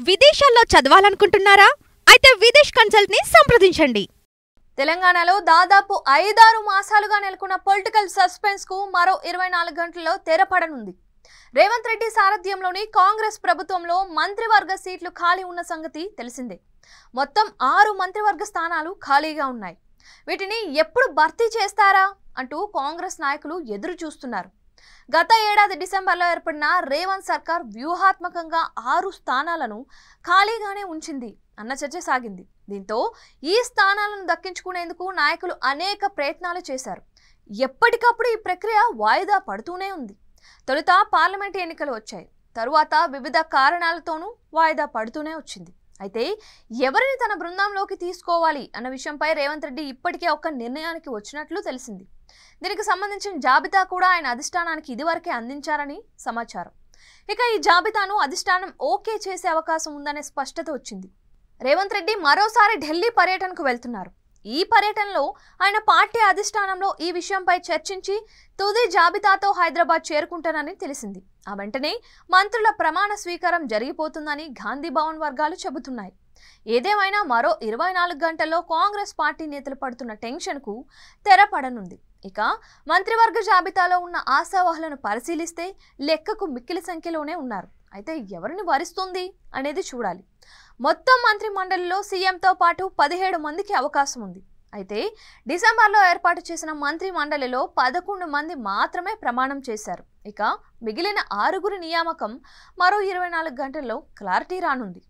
విదేశాల్లో చదవాలనుకుంటున్నారా? అయితే విదేశ్ కన్సల్ట్ ని సంప్రదించండి. తెలంగాణలో దాదాపు 5-6 మాసాలుగా నెలకొన్న పొలిటికల్ సస్పెన్స్ కు మరో 24 గంటల్లో తెరపడనుంది. రేవంత్ రెడ్డి సారథ్యంలోని కాంగ్రెస్ ప్రభుత్వంలో మంత్రివర్గ సీట్లు ఖాళీ ఉన్న సంగతి తెలిసిందే. మొత్తం 6 మంత్రివర్గ స్థానాలు ఖాళీగా ఉన్నాయి. వీటిని ఎప్పుడు భర్తీ చేస్తారా అంటూ కాంగ్రెస్ నాయకులు ఎదురు చూస్తున్నారు. గత ఏడాది డిసెంబర్లో ఏర్పడిన రేవంత్ సర్కార్ వ్యూహాత్మకంగా 6 స్థానాలను ఖాళీగానే ఉంచింది అన్న చర్చ సాగింది. దీంతో ఈ స్థానాలను దక్కించుకునేందుకు నాయకులు అనేక ప్రయత్నాలు చేశారు. ఎప్పటికప్పుడు ఈ ప్రక్రియ వాయిదా పడుతూనే ఉంది. తొలుత పార్లమెంట్ ఎన్నికలు వచ్చాయి, తరువాత వివిధ కారణాలతోనూ వాయిదా పడుతూనే వచ్చింది. అయితే ఎవరిని తన బృందంలోకి తీసుకోవాలి అన్న విషయంపై రేవంత్ రెడ్డి ఇప్పటికే ఒక నిర్ణయానికి వచ్చినట్లు తెలిసింది. దీనికి సంబంధించిన జాబితా కూడా ఆయన అధిష్టానానికి ఇదివరకే అందించారని సమాచారం. ఇక ఈ జాబితాను అధిష్టానం ఓకే చేసే అవకాశం ఉందనే స్పష్టత వచ్చింది. రేవంత్ రెడ్డి మరోసారి ఢిల్లీ పర్యటనకు వెళ్తున్నారు. ఈ పర్యటనలో ఆయన పార్టీ అధిష్టానంలో ఈ విషయంపై చర్చించి తుది జాబితాతో హైదరాబాద్ చేరుకుంటానని తెలిసింది. ఆ వెంటనే మంత్రుల ప్రమాణ స్వీకారం జరిగిపోతుందని గాంధీ భవన్ వర్గాలు చెబుతున్నాయి. ఏదేమైనా మరో 24 గంటల్లో కాంగ్రెస్ పార్టీ నేతలు పడుతున్న టెన్షన్కు తెరపడనుంది. ఇక మంత్రివర్గ జాబితాలో ఉన్న ఆశావహులను పరిశీలిస్తే లెక్కకు మిక్కిలి సంఖ్యలోనే ఉన్నారు. అయితే ఎవరిని వరిస్తుంది అనేది చూడాలి. మొత్తం మంత్రి మండలిలో సీఎంతో పాటు 17 మందికి అవకాశం ఉంది. అయితే డిసెంబర్లో ఏర్పాటు చేసిన మంత్రి మండలిలో 11 మంది మాత్రమే ప్రమాణం చేశారు. ఇక మిగిలిన 6 నియామకం మరో 24 గంటల్లో క్లారిటీ రానుంది.